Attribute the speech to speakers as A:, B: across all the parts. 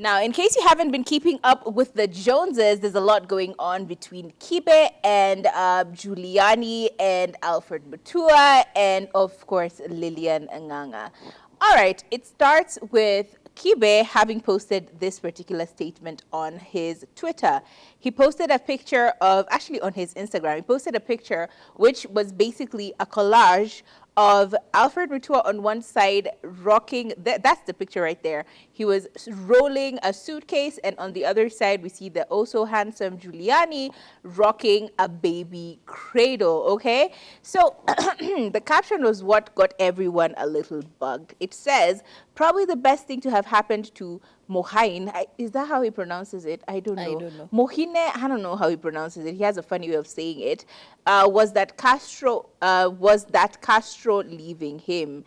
A: Now, in case you haven't been keeping up with the Joneses, there's a lot going on between Kibe and Juliani and Alfred Mutua and, of course, Lillian Nganga. All right, it starts with Kibe having posted this particular statement on his Twitter. He posted a picture of, actually on his Instagram, he posted a picture which was basically a collage of Alfred Mutua on one side rocking, that's the picture right there. He was rolling a suitcase, and on the other side we see the also handsome Juliani rocking a baby cradle, okay? So the caption was what got everyone a little bugged. It says, probably the best thing to have happened to Mohain, is that how he pronounces it? I don't know.
B: I don't know.
A: Mohine, I don't know how he pronounces it. He has a funny way of saying it. Was that Castro leaving him?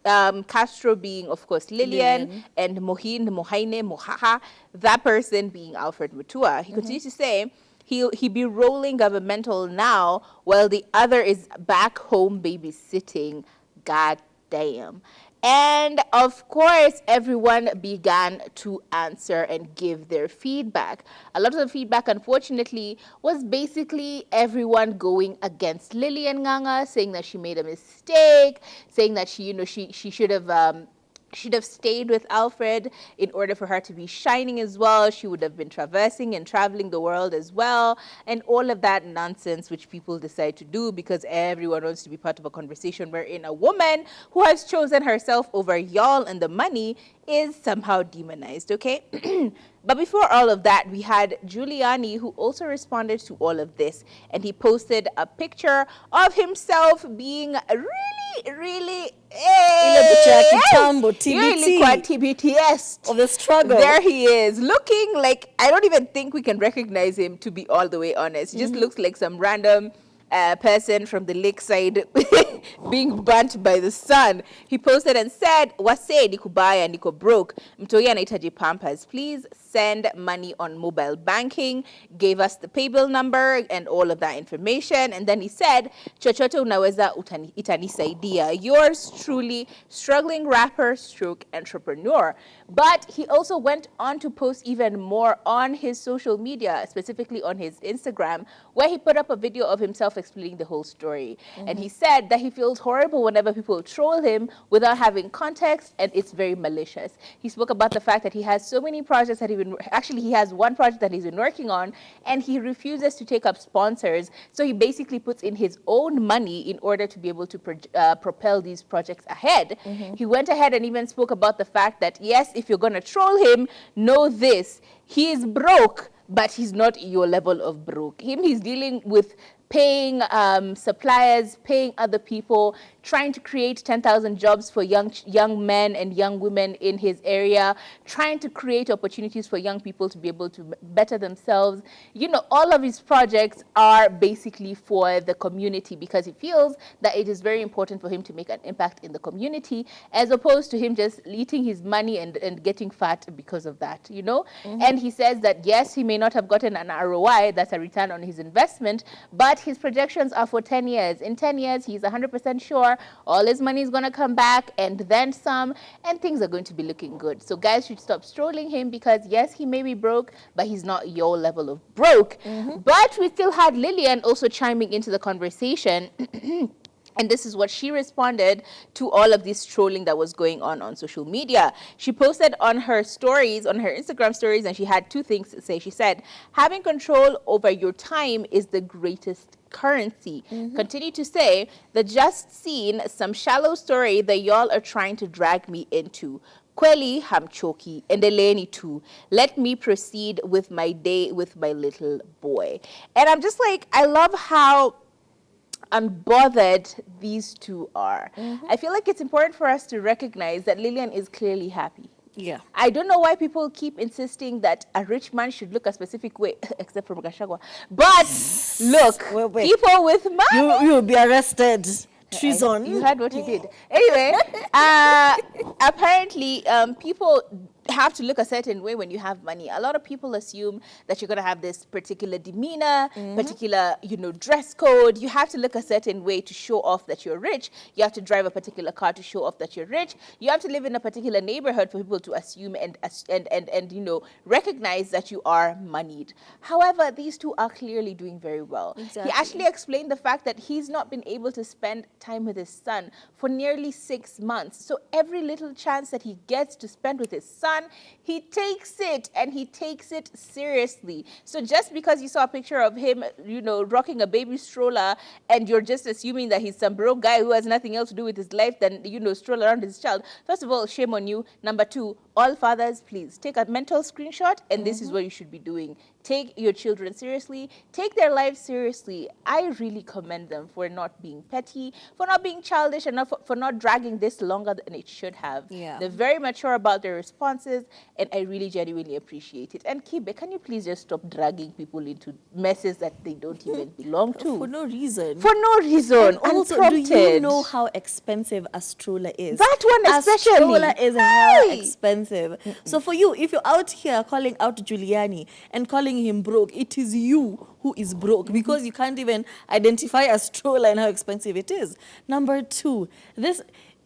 A: Castro being, of course, Lillian. And Mohaine, Mohaha, that person being Alfred Mutua. He continues to say, he be rolling governmental now while the other is back home babysitting. God damn. And of course, everyone began to answer and give their feedback. A lot of the feedback, unfortunately, was basically everyone going against Lillian Nganga, saying that she made a mistake, saying that she should have stayed with Alfred in order for her to be shining as well. She would have been traversing and traveling the world as well. And all of that nonsense which people decide to do because everyone wants to be part of a conversation wherein a woman who has chosen herself over y'all and the money is somehow demonized, okay? But before all of that, we had Juliani, who also responded to all of this. And he posted a picture of himself being really TBTS
B: of the struggle.
A: There he is, looking like, I don't even think we can recognize him, to be all the way honest. He just looks like some random person from the lakeside being burnt by the sun. He posted and said, wase niko baya, niko broke, mtoi anahitaji pampers, please send money on mobile banking, gave us the paybill number and all of that information. And then he said, chochote unaweza itanisaidia. Yours truly, struggling rapper stroke entrepreneur. But he also went on to post even more on his social media, specifically on his Instagram, where he put up a video of himself explaining the whole story. And he said that he feels horrible whenever people troll him without having context, and it's very malicious. He spoke about the fact that he has so many projects that he has one project that he's been working on, and he refuses to take up sponsors. So he basically puts in his own money in order to be able to propel these projects ahead. He went ahead and even spoke about the fact that, yes, if you're going to troll him, know this, he is broke, but he's not your level of broke. He's dealing with paying suppliers, paying other people, trying to create 10,000 jobs for young men and young women in his area, trying to create opportunities for young people to be able to better themselves. You know, all of his projects are basically for the community because he feels that it is very important for him to make an impact in the community as opposed to him just eating his money and getting fat because of that, you know? And he says that, yes, he may not have gotten an ROI, that's a return on his investment, but his projections are for 10 years. In 10 years, he's 100% sure all his money is going to come back and then some, and things are going to be looking good. So guys should stop strolling him because, yes, he may be broke, but he's not your level of broke. But we still had Lillian also chiming into the conversation. And this is what she responded to all of this trolling that was going on social media. She posted on her stories, on her Instagram stories, and she had two things to say. She said, having control over your time is the greatest currency. Continue to say, the just seen some shallow story that y'all are trying to drag me into. Kweli hamchoki, endeleeni tu. Let me proceed with my day with my little boy. And I'm just like, I love how unbothered these two are. I feel like it's important for us to recognize that Lillian is clearly happy.
B: Yeah.
A: I don't know why people keep insisting that a rich man should look a specific way, except for Gashagwa. But look,
B: wait.
A: People with money.
B: You'll be arrested. Treason.
A: You heard what he did. Anyway, apparently, people have to look a certain way when you have money. A lot of people assume that you're going to have this particular demeanor, particular, dress code. You have to look a certain way to show off that you're rich. You have to drive a particular car to show off that you're rich. You have to live in a particular neighborhood for people to assume and recognize that you are moneyed. However, these two are clearly doing very well.
B: Exactly.
A: He actually explained the fact that he's not been able to spend time with his son for nearly 6 months. So every little chance that he gets to spend with his son, he takes it, and he takes it seriously. So just because you saw a picture of him, rocking a baby stroller, and you're just assuming that he's some broke guy who has nothing else to do with his life than, stroll around his child. First of all, shame on you. Number two, all fathers, please take a mental screenshot, and this is what you should be doing. Take your children seriously. Take their lives seriously. I really commend them for not being petty, for not being childish, and for not dragging this longer than it should have.
B: Yeah.
A: They're very mature about their responses, and I really genuinely appreciate it. And Kibe, can you please just stop dragging people into messes that they don't even belong to?
B: For no reason.
A: For no reason.
B: And also,
A: unprompted.
B: do you know how expensive a stroller is?
A: That one especially.
B: A stroller is hell expensive. So for you, if you're out here calling out Juliani and calling him broke, it is you who is broke because you can't even identify a stroller and how expensive it is. Number two,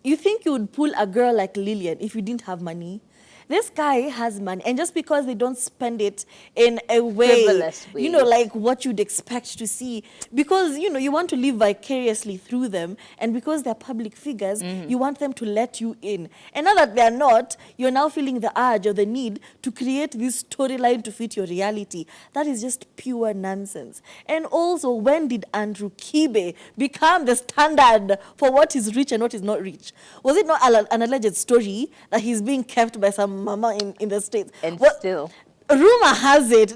B: you think you would pull a girl like Lillian if you didn't have money? This guy has money, and just because they don't spend it in a way, like what you'd expect to see, because, you want to live vicariously through them, and because they're public figures, you want them to let you in. And now that they're not, you're now feeling the urge or the need to create this storyline to fit your reality. That is just pure nonsense. And also, when did Andrew Kibe become the standard for what is rich and what is not rich? Was it not an alleged story that he's being kept by some mama in the States?
A: And still.
B: Rumor has it.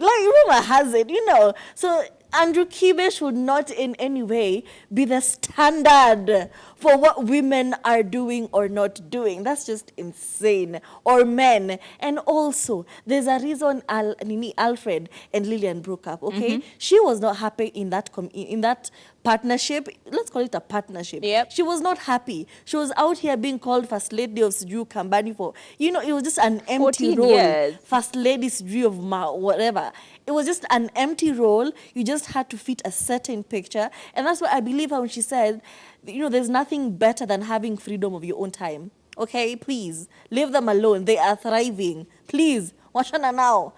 B: So Andrew Kibe should not in any way be the standard for what women are doing or not doing. That's just insane. Or men. And also, there's a reason Alfred and Lillian broke up, okay? She was not happy in that partnership. Let's call it a partnership.
A: Yep.
B: She was not happy. She was out here being called First Lady of Siju Kambani for, it was just an empty
A: 14
B: role.
A: years.
B: First Lady Siju of whatever. It was just an empty role. You just had to fit a certain picture. And that's why I believe her when she said, there's nothing better than having freedom of your own time. Okay, please, leave them alone. They are thriving. Please, wachana now.